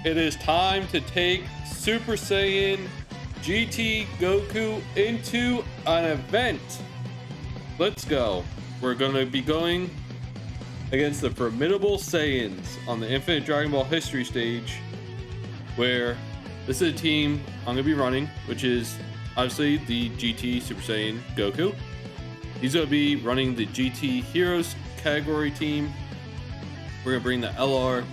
It is time to take Super Saiyan GT Goku into an event. Let's go. We're going to be going against the formidable Saiyans on the Infinite Dragon Ball History stage, where this is a team I'm going to be running, which is obviously the GT Super Saiyan Goku. He's going to be running the GT Heroes category team. We're going to bring the LR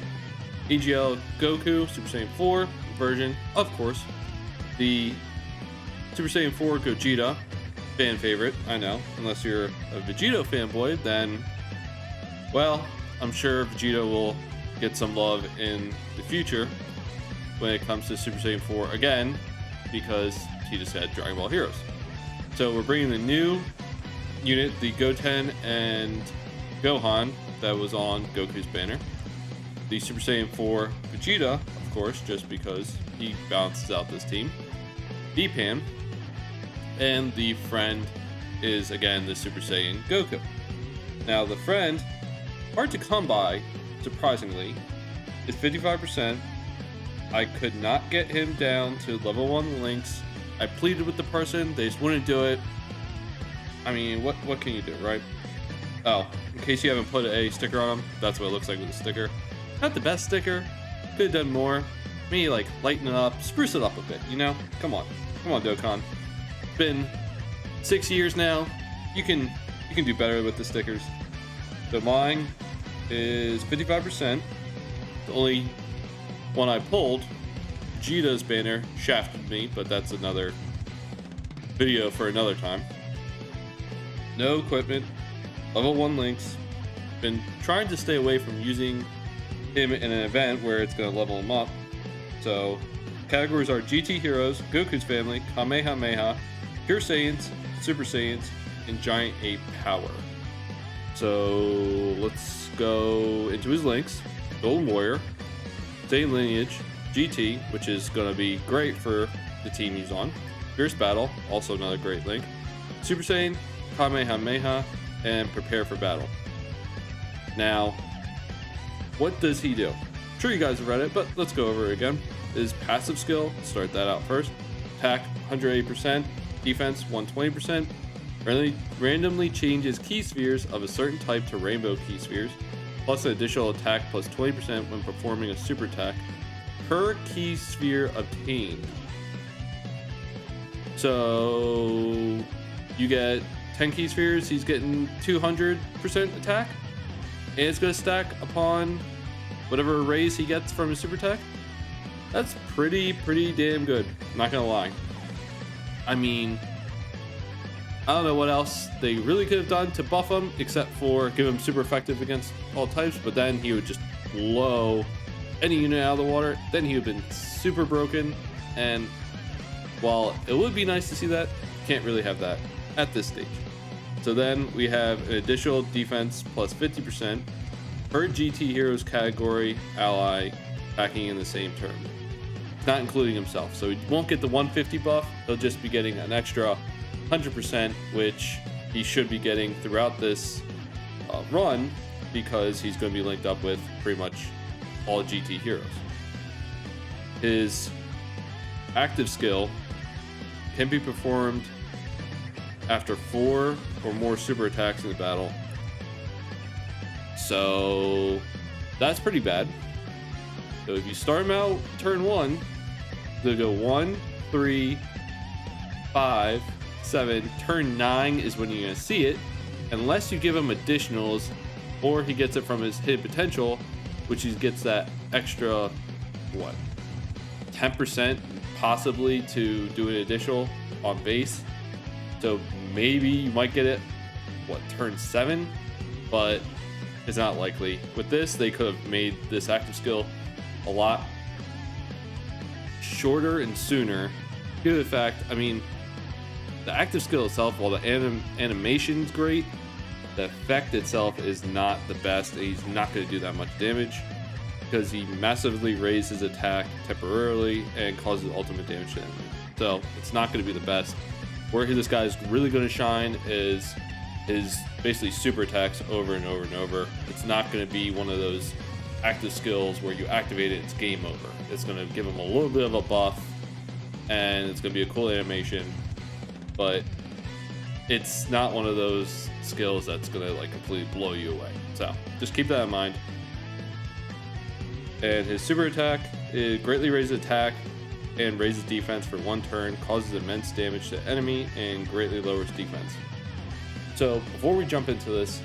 AGL Goku Super Saiyan 4 version, of course. The Super Saiyan 4 Gogeta, fan favorite, I know. Unless you're a Vegito fanboy, then, well, I'm sure Vegeta will get some love in the future when it comes to Super Saiyan 4 again, because he just had Dragon Ball Heroes. So we're bringing the new unit, the Goten and Gohan that was on Goku's banner. The Super Saiyan 4 Vegeta, of course, just because he balances out this team. Depan, and the friend is again the Super Saiyan Goku. Now the friend, hard to come by, surprisingly, is 55%. I could not get him down to level 1 links. I pleaded with the person, they just wouldn't do it. I mean, what can you do, right? Oh, in case you haven't put a sticker on him, that's what it looks like with a sticker. Not the best sticker, could have done more. Maybe like lighten it up, spruce it up a bit, you know? Come on Dokkan. It's been 6 years now. You can do better with the stickers. So mine is 55%. The only one I pulled, Vegeta's banner, shafted me, but that's another video for another time. No equipment, level 1 links. Been trying to stay away from using him in an event where it's going to level him up. So categories are GT Heroes, Goku's Family, Kamehameha, Pure Saiyans, Super Saiyans, and Giant Ape Power. So let's go into his links. Golden Warrior, Saiyan Lineage, GT, which is going to be great for the team he's on. Fierce Battle, also another great link. Super Saiyan, Kamehameha, and Prepare for Battle. Now, what does he do? I'm sure you guys have read it, but let's go over it again. His passive skill, start that out first. Attack 180%, defense 120%. Randomly changes key spheres of a certain type to rainbow key spheres, plus an additional attack plus 20% when performing a super attack per key sphere obtained. So you get 10 key spheres, he's getting 200% attack, and it's going to stack upon whatever raise he gets from his super attack. That's pretty damn good, not gonna lie. I mean, I don't know what else they really could have done to buff him except for give him super effective against all types, but then he would just blow any unit out of the water. Then he would have been super broken, and while it would be nice to see that, can't really have that at this stage. So then we have an additional defense plus 50% per GT Heroes category ally backing in the same turn, not including himself. So he won't get the 150 buff, he'll just be getting an extra 100%, which he should be getting throughout this run, because he's going to be linked up with pretty much all GT Heroes. His active skill can be performed after 4 or more super attacks in the battle. So that's pretty bad. So if you start him out turn 1, they'll go 1, 3, 5, 7. Turn 9 is when you're going to see it, unless you give him additionals, or he gets it from his hidden potential, which he gets that extra, what, 10% possibly to do an additional on base. So maybe you might get it, what, turn 7, but it's not likely. With this, they could have made this active skill a lot shorter and sooner, due to the fact, I mean, the active skill itself, while the animation's great, the effect itself is not the best, and he's not going to do that much damage because he massively raises attack temporarily and causes ultimate damage to the enemy. So it's not going to be the best. Where this guy's really going to shine is his basically super attacks over and over and over. It's not going to be one of those active skills where you activate it, it's game over. It's going to give him a little bit of a buff, and it's going to be a cool animation, but it's not one of those skills that's going to like completely blow you away. So just keep that in mind. And his super attack, it greatly raises attack and raises defense for 1 turn, causes immense damage to enemy, and greatly lowers defense. So before we jump into this,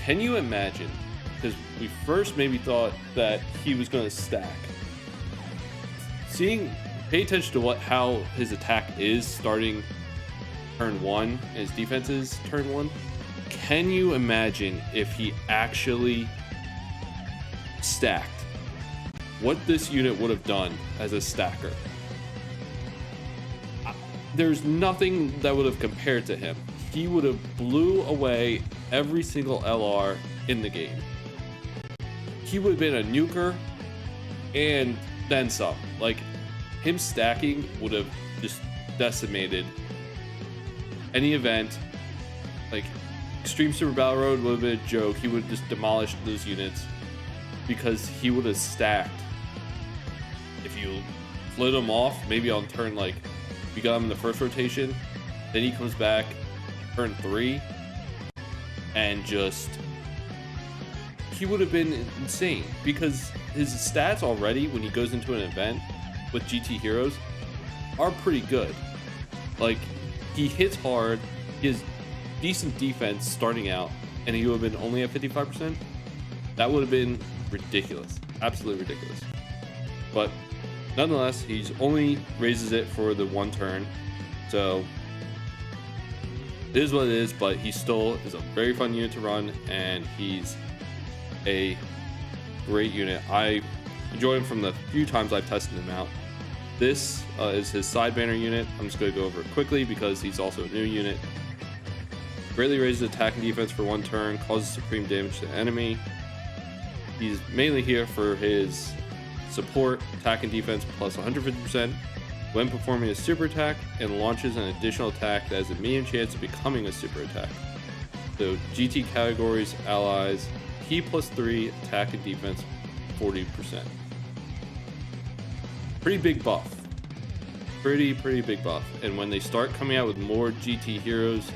can you imagine, because we first maybe thought that he was going to stack. Pay attention to how his attack is starting turn 1 and his defense is turn 1. Can you imagine if he actually stacked? What this unit would have done as a stacker? There's nothing that would have compared to him. He would have blew away every single LR in the game. He would have been a nuker and then some. Like, him stacking would have just decimated any event. Like, Extreme Super Battle Road would have been a joke. He would have just demolished those units because he would have stacked. If you flit him off, maybe on turn, like, you got him in the first rotation, then he comes back turn 3 and just, he would have been insane because his stats already when he goes into an event with GT heroes are pretty good. Like, he hits hard, he has decent defense starting out, and he would have been only at 55%. That would have been ridiculous, absolutely ridiculous. But nonetheless, he's only raises it for the 1 turn, so it is what it is. But he still is a very fun unit to run, and he's a great unit. I enjoy him from the few times I've tested him out. This is his side banner unit. I'm just going to go over it quickly because he's also a new unit. Greatly raises attack and defense for 1 turn, causes supreme damage to the enemy. He's mainly here for his support, attack and defense plus 150% when performing a super attack, and launches an additional attack that has a medium chance of becoming a super attack. So GT categories, allies, P +3, attack and defense 40%. Pretty big buff. Pretty big buff. And when they start coming out with more GT heroes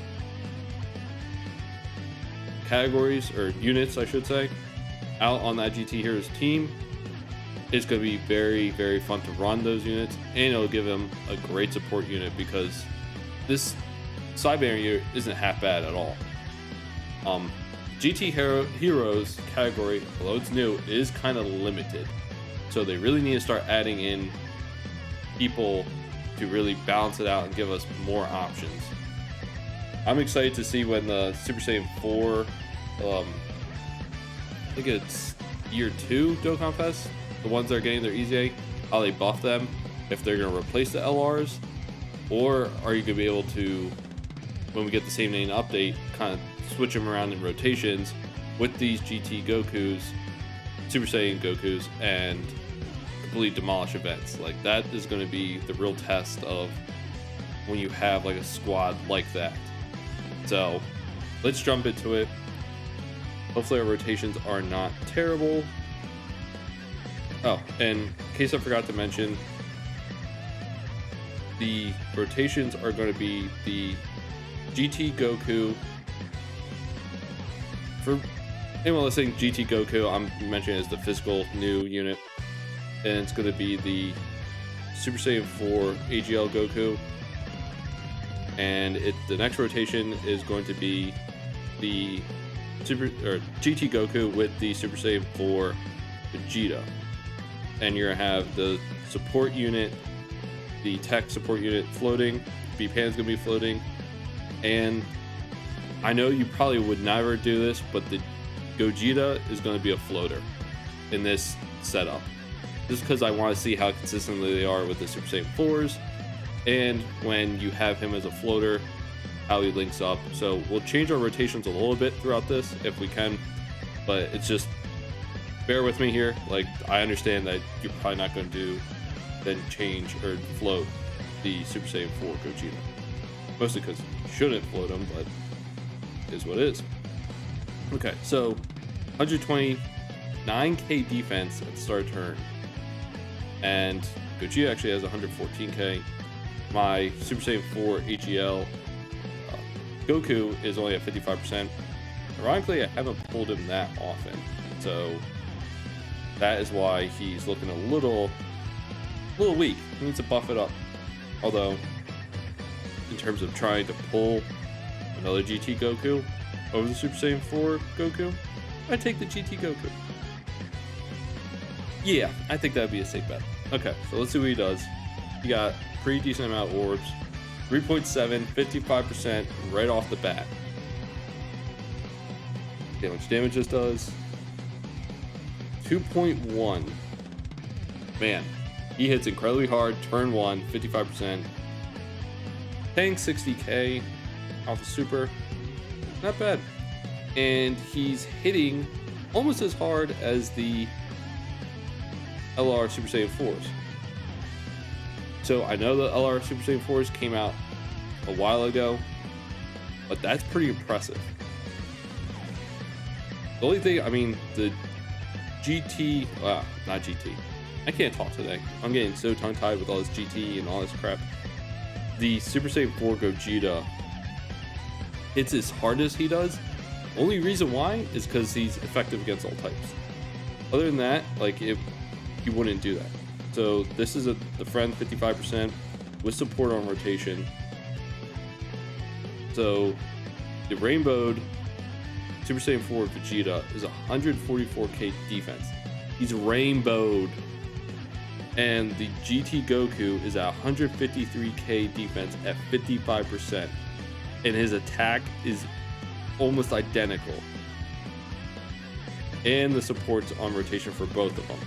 categories, or units I should say, out on that GT heroes team, it's going to be very fun to run those units, and it'll give them a great support unit because this side banner unit isn't half bad at all. GT heroes category, although it's new, is kind of limited, so they really need to start adding in people to really balance it out and give us more options. I'm excited to see when the Super Saiyan 4, I think it's year 2 Dokkan Fest, the ones that are getting their EZA, how they buff them, if they're going to replace the LRs, or are you going to be able to, when we get the same name update, kind of switch them around in rotations with these GT Gokus, Super Saiyan Gokus, and completely demolish events. Like, that is going to be the real test of when you have like a squad like that. So let's jump into it. Hopefully our rotations are not terrible. Oh, and in case I forgot to mention, the rotations are going to be the GT Goku. For anyone listening, GT Goku, I'm mentioning as the physical new unit. And it's going to be the Super Saiyan 4 AGL Goku. And the next rotation is going to be the GT Goku with the Super Saiyan 4 Vegeta. And you're going to have the support unit, the tech support unit floating, B-Pan's going to be floating, and I know you probably would never do this, but the Gogeta is going to be a floater in this setup. Just because I want to see how consistently they are with the Super Saiyan 4s, and when you have him as a floater, how he links up. So we'll change our rotations a little bit throughout this if we can, but it's just, bear with me here. Like, I understand that you're probably not going to then change or float the Super Saiyan 4 Gogeta. Mostly because you shouldn't float him, but it is what it is. Okay, so 120 9k defense at the start of turn. And Gogeta actually has 114k. My Super Saiyan 4 HEL Goku is only at 55%. Ironically, I haven't pulled him that often, so that is why he's looking a little weak. He needs to buff it up. Although, in terms of trying to pull another GT Goku over the Super Saiyan 4 Goku, I take the GT Goku. Yeah, I think that'd be a safe bet. Okay, so let's see what he does. He got a pretty decent amount of orbs. 3.7, 55% right off the bat. See how much damage this does. 2.1. Man, he hits incredibly hard. Turn 1, 55%. Paying 60k off the super. Not bad. And he's hitting almost as hard as the LR Super Saiyan 4s. So I know the LR Super Saiyan 4s came out a while ago, but that's pretty impressive. The only thing, I mean, the GT, not GT. I can't talk today. I'm getting so tongue-tied with all this GT and all this crap. The Super Saiyan 4 Gogeta hits as hard as he does. Only reason why is because he's effective against all types. Other than that, like, you wouldn't do that. So this is the friend 55% with support on rotation. So the rainbowed Super Saiyan 4 Vegeta is 144k defense. He's rainbowed. And the GT Goku is at 153k defense at 55%. And his attack is almost identical. And the support's on rotation for both of them.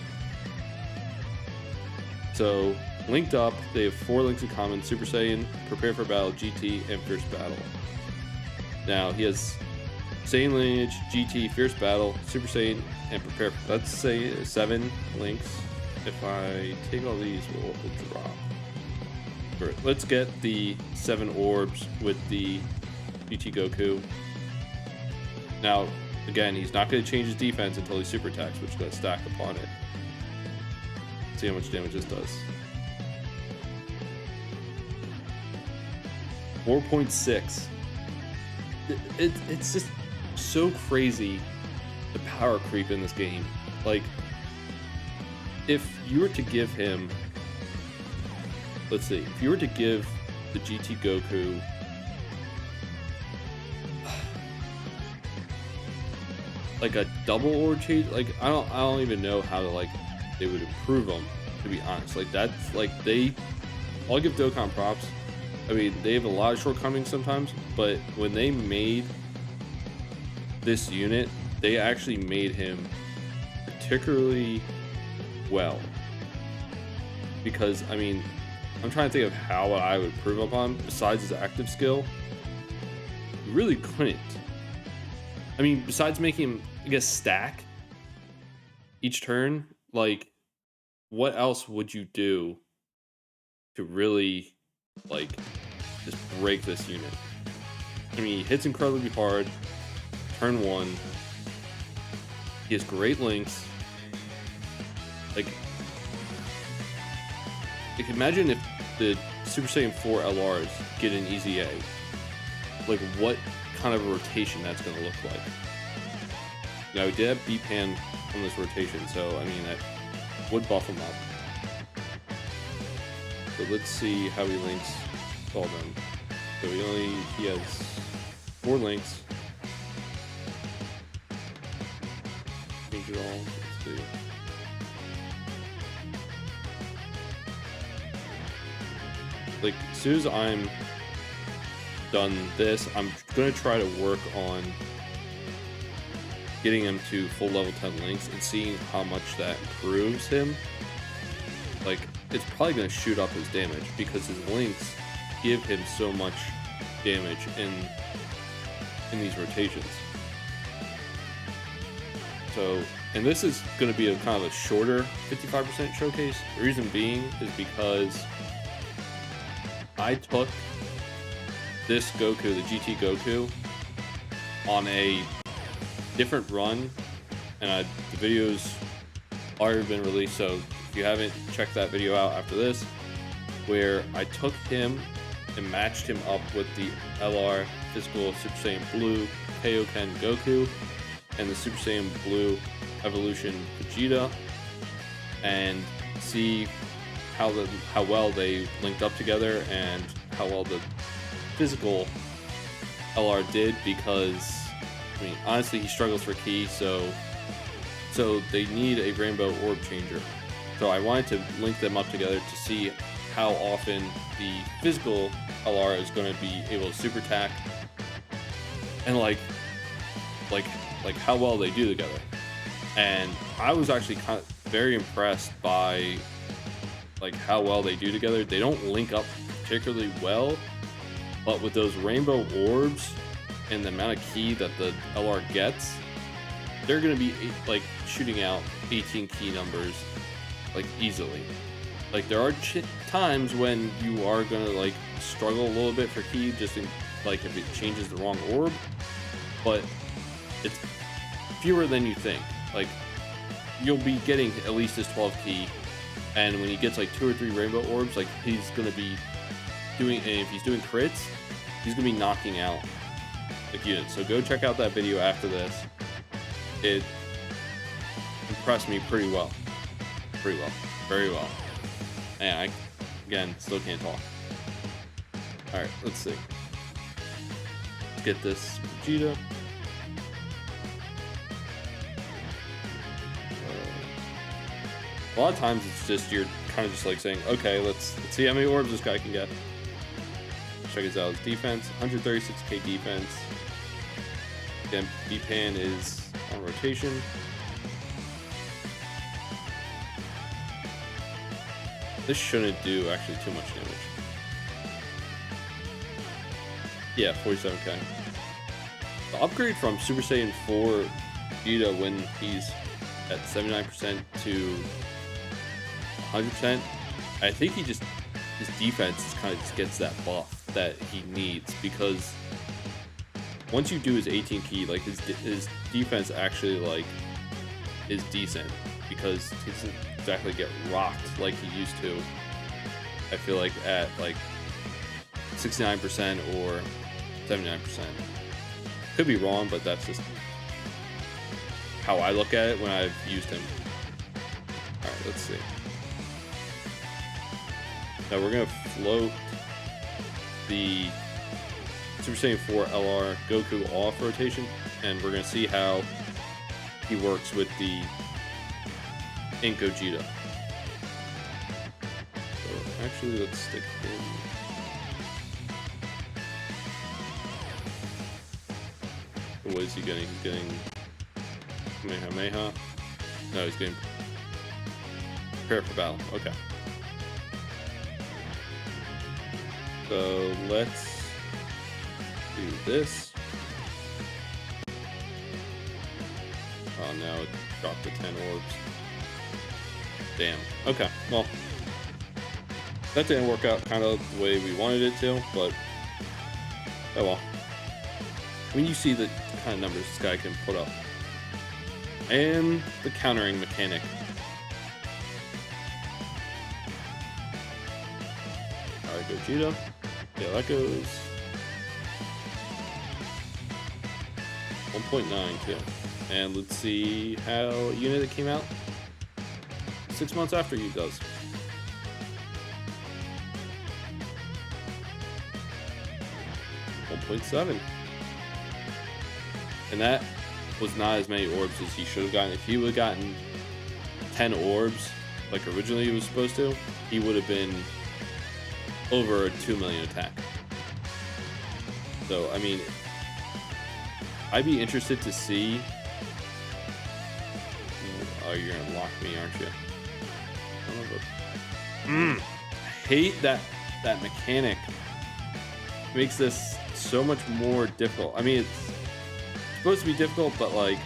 So, linked up, they have 4 links in common: Super Saiyan, Prepare for Battle, GT, and Fierce Battle. Now, he has Saiyan Lineage, GT, Fierce Battle, Super Saiyan, and Prepare. Let's say 7 links. If I take all these, we'll drop. All right, let's get the 7 orbs with the GT Goku. Now, again, he's not going to change his defense until he super attacks, which is going to stack upon it. See how much damage this does. 4.6. It's just so crazy, the power creep in this game. Like, if you were to give him, let's see, if you were to give the GT Goku like a double orb change, like I don't even know how to, like, they would improve them, to be honest. Like, that's like, I'll give Dokkan props. I mean, they have a lot of shortcomings sometimes, but when they made this unit, they actually made him particularly well. Because, I mean, I'm trying to think of how I would improve upon besides his active skill. You really couldn't. I mean, besides making him, I guess, stack each turn, like, what else would you do to really, like, just break this unit? I mean, he hits incredibly hard. Turn 1. He has great links. Like, imagine if the Super Saiyan 4 LRs get an easy A. Like, what kind of a rotation that's going to look like. Now, we did have B-Pan on this rotation, so, I mean, that would buff him up. So let's see how he links all them. So he has 4 links. Change it all. Let's see. Like, as soon as I'm done this, I'm gonna try to work on getting him to full level 10 links and seeing how much that improves him. Like, it's probably gonna shoot up his damage because his links give him so much damage in these rotations. So, and this is going to be a kind of a shorter 55% showcase. The reason being is because I took this Goku, the GT Goku, on a different run and the video's already been released, so if you haven't checked that video out after this, where I took him and matched him up with the LR Physical Super Saiyan Blue Kaioken Goku and the Super Saiyan Blue Evolution Vegeta, and see how well they linked up together and how well the physical LR did, because I mean honestly he struggles for ki, so they need a rainbow orb changer. So I wanted to link them up together to see how often the physical LR is going to be able to super attack, and like how well they do together. And I was actually very impressed by like how well they do together. They don't link up particularly well, but with those rainbow orbs and the amount of ki that the LR gets, they're going to be like shooting out 18 ki numbers like easily. Like there are times when you are going to like struggle a little bit for ki, just in like if it changes the wrong orb, but it's fewer than you think. Like you'll be getting at least his 12 ki, and when he gets like 2 or 3 rainbow orbs, like he's going to be doing, and if he's doing crits, he's going to be knocking out like units. So go check out that video after this. It impressed me pretty well, very well. And I, again, still can't talk. Alright, let's see. Let's get this Vegeta. A lot of times it's just, you're kind of just like saying, okay, let's see how many orbs this guy can get. Check his out. His defense, 136k defense. Again, B-Pan is on rotation. This shouldn't do actually too much damage. Yeah, 47k. The upgrade from Super Saiyan 4 Vegeta when he's at 79% to 100%, I think he just, his defense kind of just gets that buff that he needs, because once you do his 18 ki, like his defense actually like is decent, because he doesn't exactly get rocked like he used to. I feel like at like 69% or 79%. Could be wrong, but that's just how I look at it when I've used him. Alright, let's see. Now we're gonna float the Super Saiyan 4 LR Goku off rotation, and we're gonna see how he works with the Ink Gogeta. So actually, let's stick him. What is he getting? He's getting Kamehameha. No, he's getting Prepare for Battle. Okay. So let's do this. Oh, now it dropped to 10 orbs. Damn. Okay, well, that didn't work out kind of the way we wanted it to, but oh well. When you see the kind of numbers this guy can put up, and the countering mechanic. Alright, Gogeta. Yeah, that goes 1.9 too. And let's see how unit it came out 6 months after you does. .7. And that was not as many orbs as he should have gotten. If he would have gotten 10 orbs like originally he was supposed to, he would have been over a 2 million attack. So, I mean, I'd be interested to see. Oh, you're gonna lock me, aren't you? I hate that mechanic. It makes this so much more difficult. I mean, it's supposed to be difficult, but like,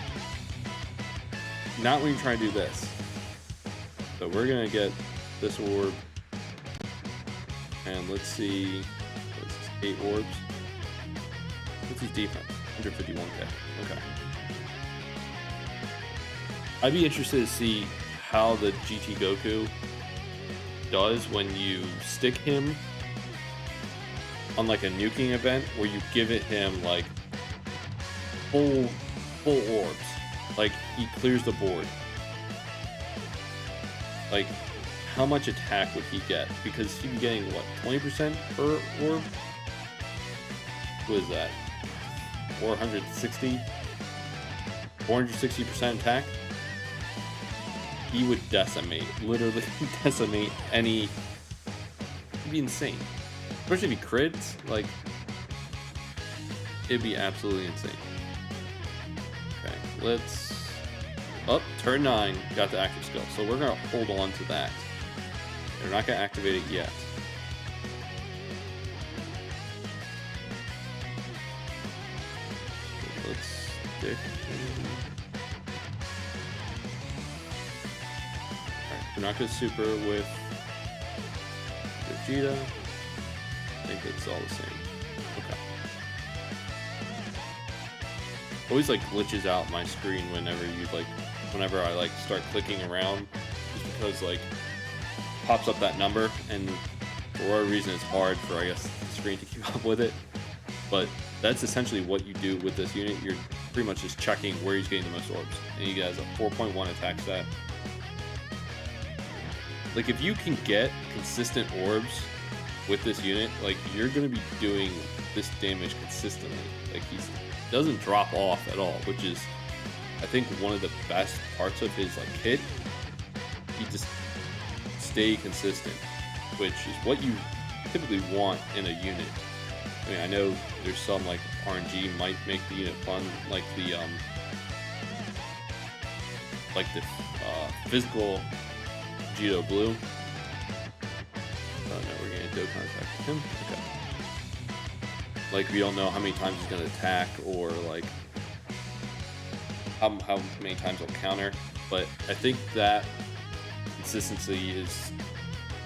not when you try to do this. So we're gonna get this orb, and let's see, what's this, 8 orbs? What's his defense? 151k. Okay. I'd be interested to see how the GT Goku does when you stick him on like a nuking event where you give it him like full orbs, like he clears the board. Like, how much attack would he get? Because he'd be getting what, 20% per orb? What is that? 460% attack? He would decimate, literally decimate any. It'd be insane. Especially if he crits, like, it'd be absolutely insane. Okay, let's. Up, turn 9, got the active skill. So we're gonna hold on to that. We're not gonna activate it yet. Let's stick in. Alright, we're not gonna super with Vegeta. I think it's all the same. Okay. Always like glitches out my screen whenever I like start clicking around, just because like pops up that number, and for whatever reason it's hard for, I guess, the screen to keep up with it. But that's essentially what you do with this unit. You're pretty much just checking where he's getting the most orbs, and he has a 4.1 attack stat. Like, if you can get consistent orbs with this unit, like, you're gonna be doing this damage consistently. Like, he doesn't drop off at all, which is, I think, one of the best parts of his like kit. He just stay consistent, which is what you typically want in a unit. I mean, I know there's some like RNG might make the unit fun, like the physical Vegeta Blue. Oh no, we're gonna Dokkan attack him. Okay. Like, we don't know how many times he's gonna attack, or like how many times he'll counter, but I think that consistency is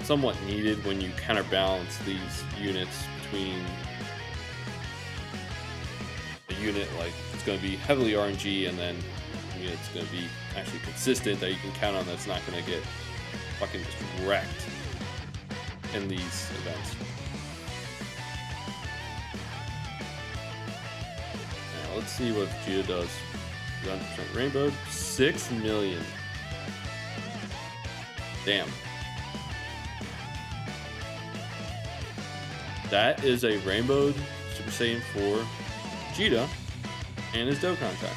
somewhat needed when you counterbalance these units between a unit like it's going to be heavily RNG, and then a unit that's going to be actually consistent that you can count on, that's not going to get fucking just wrecked in these events. Now let's see what Vegeta does. 100% rainbow, 6 million. Damn. That is a rainbowed Super Saiyan 4 Vegeta and his Dokkan attack.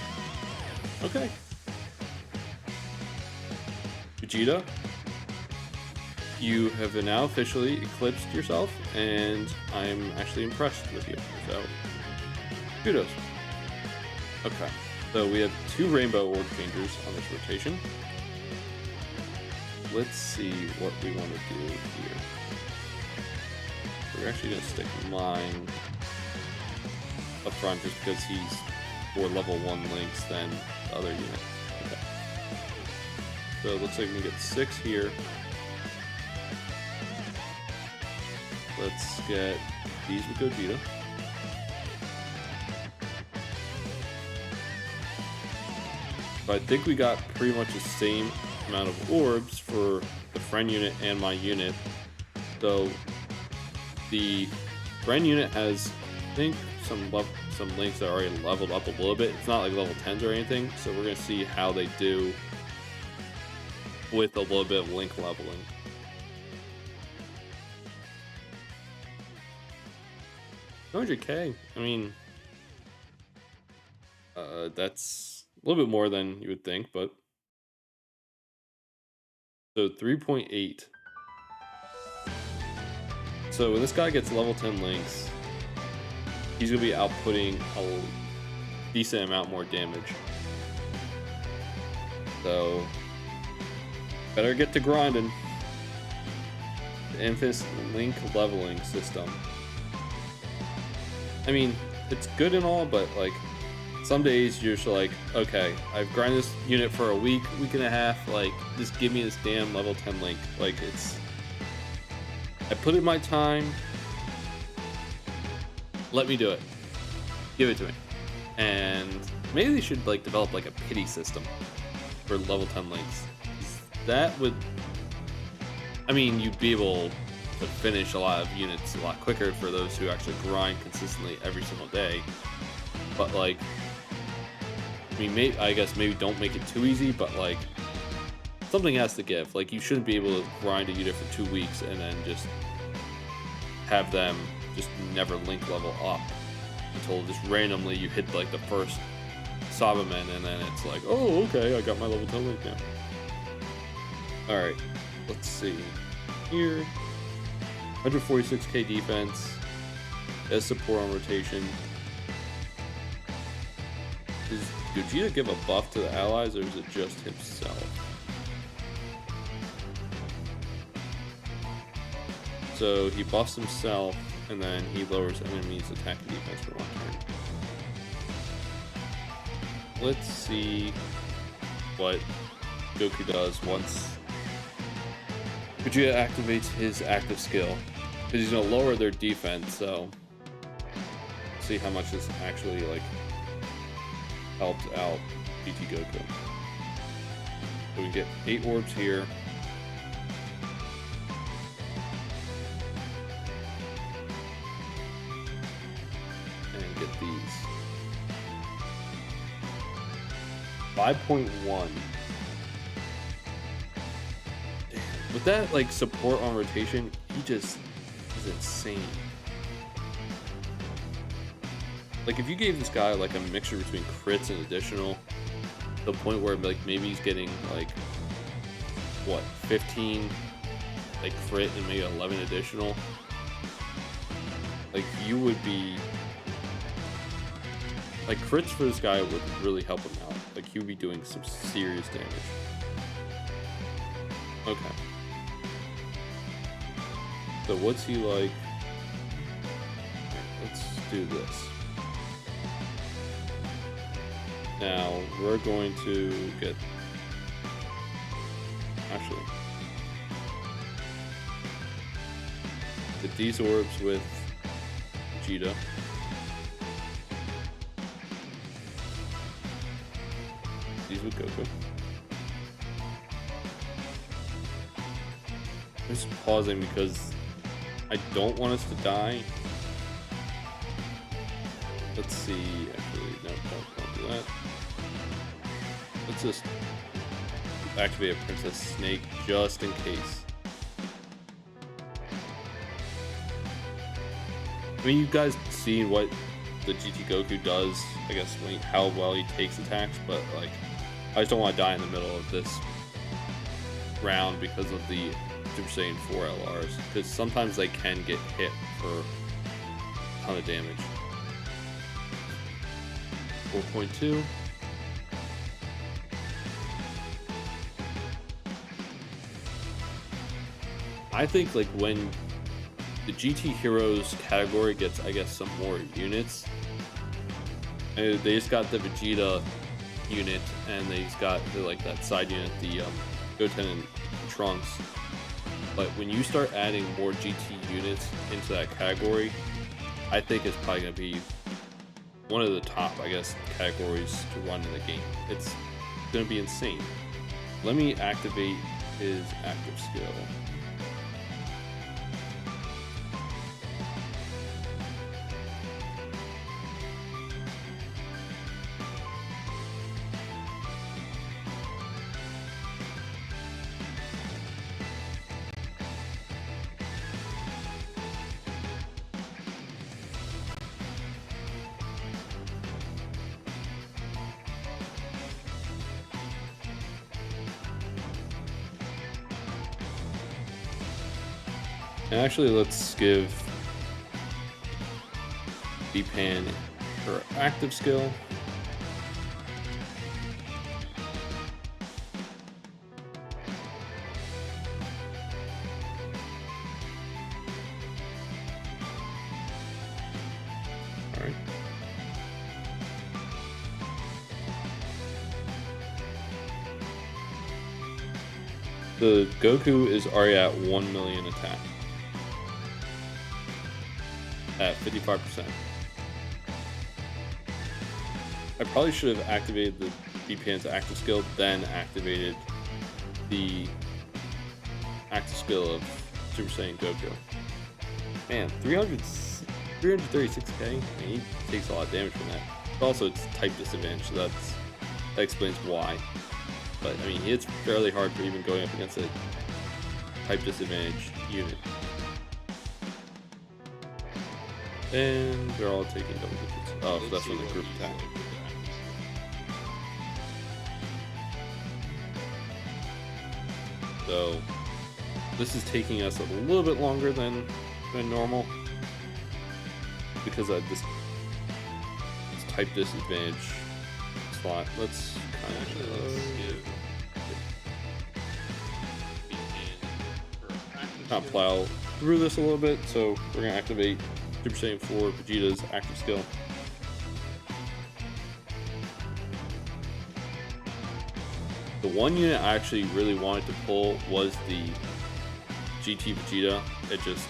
Okay. Vegeta, you have now officially eclipsed yourself, and I'm actually impressed with you. So, kudos. Okay. So we have 2 rainbow orb changers on this rotation. Let's see what we want to do here. We're actually going to stick mine up front just because he's more level 1 links than the other unit. Okay. So it looks like we can get 6 here. Let's get these with Gogeta. So I think we got pretty much the same amount of orbs for the friend unit and my unit. So the friend unit has, I think, some links that are already leveled up a little bit. It's not like level 10s or anything, so we're gonna see how they do with a little bit of link leveling. $200K. I mean, that's a little bit more than you would think, but so 3.8. So when this guy gets level 10 links, he's gonna be outputting a decent amount more damage. So better get to grinding. The infamous link leveling system. I mean, it's good and all, but like, some days you're just like, okay, I've grinded this unit for a week and a half, like, just give me this damn level 10 link. Like, I put in my time, let me do it. Give it to me. And maybe they should like develop like a pity system for level 10 links. That would, I mean, you'd be able to finish a lot of units a lot quicker for those who actually grind consistently every single day. But like, I mean, I guess maybe don't make it too easy, but like, something has to give. Like, you shouldn't be able to grind a unit for 2 weeks and then just have them just never link level up until just randomly you hit like the first Sabaman, and then it's like, oh, okay, I got my level 10 link now. Alright, let's see. Here, 146k defense, as support on rotation. Does Gogeta give a buff to the allies, or is it just himself? So he buffs himself, and then he lowers enemies' attack and defense for 1 turn. Let's see what Goku does once Vegeta activates his active skill, because he's gonna lower their defense. So see how much this actually like helps out GT Goku. So we get 8 orbs here. And get these. 5.1. With that like support on rotation, he just is insane. Like, if you gave this guy like a mixture between crits and additional, to the point where like maybe he's getting like what, 15 like crit and maybe 11 additional, like you would be like, crits for this guy would really help him out. Like, he would be doing some serious damage. Okay. So what's he like? Let's do this. Now we're going to get, actually, get these orbs with Vegeta. These with Goku. I'm just pausing because I don't want us to die. Let's see. Actually, no, don't do that. Let's just activate a Princess Snake just in case. I mean, you guys seen what the GT Goku does, I guess, how well he takes attacks, but like, I just don't want to die in the middle of this round because of the Super Saiyan 4 LRs, because sometimes they can get hit for a ton of damage. 4.2. I think like when the GT Heroes category gets, I guess, some more units, and they just got the Vegeta unit, and they just got like that side unit, the Goten and Trunks. But when you start adding more GT units into that category, I think it's probably going to be one of the top, I guess, categories to run in the game. It's going to be insane. Let me activate his active skill. And actually, let's give B-Pan her active skill. Alright. The Goku is already at 1 million attack. At 55%. I probably should have activated the VPN's active skill, then activated the active skill of Super Saiyan Goku. Man, 336k? I mean, he takes a lot of damage from that. But also, it's type disadvantage, so that explains why. But, I mean, it's fairly hard for even going up against a type disadvantage unit. And they're all taking double digits. Oh, so that's from the group attack. So, this is taking us a little bit longer than normal. Because of this type disadvantage slot. Let's kind of plow through this a little bit. So we're gonna activate Super Saiyan 4 Vegeta's active skill. The one unit I actually really wanted to pull was the GT Vegeta. It just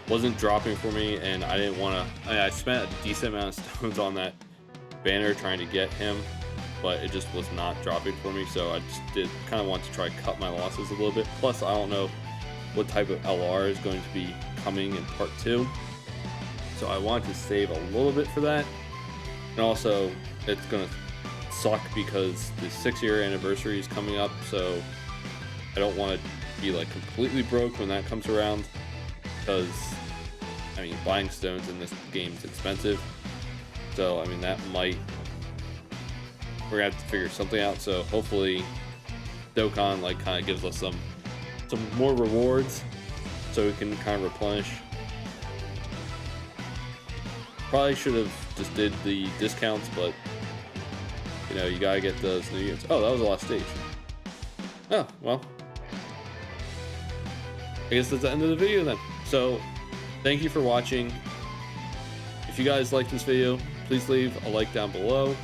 wasn't dropping for me, and I didn't want to. I spent a decent amount of stones on that banner trying to get him, but it just was not dropping for me. So I just kind of want to try to cut my losses a little bit. Plus, I don't know what type of LR is going to be coming in part 2, so I want to save a little bit for that. And also, it's gonna suck because the 6-year anniversary is coming up, so I don't want to be like completely broke when that comes around. Because, I mean, buying stones in this game is expensive. So, I mean, that might... We're going to have to figure something out. So, hopefully, Dokkan, like, kind of gives us some more rewards. So we can kind of replenish. Probably should have just did the discounts, but, you know, you got to get those new units. Oh, that was the last stage. Oh, well. I guess that's the end of the video then. So, thank you for watching. If you guys like this video, please leave a like down below.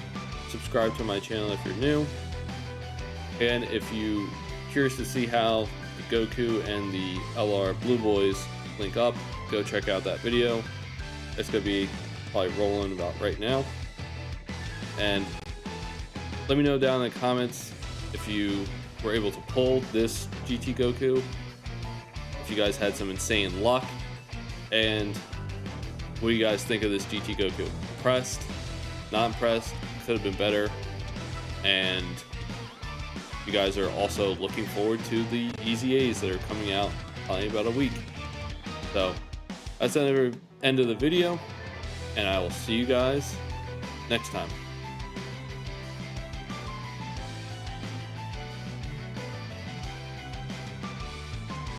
Subscribe to my channel if you're new. And if you're curious to see how the Goku and the LR Blue Boys link up, go check out that video. It's going to be probably rolling about right now. And let me know down in the comments if you were able to pull this GT Goku. If you guys had some insane luck, and what do you guys think of this GT Goku? Impressed? Not impressed? Could have been better. And you guys are also looking forward to the EZAs that are coming out probably about a week. So that's the end of the video, and I will see you guys next time.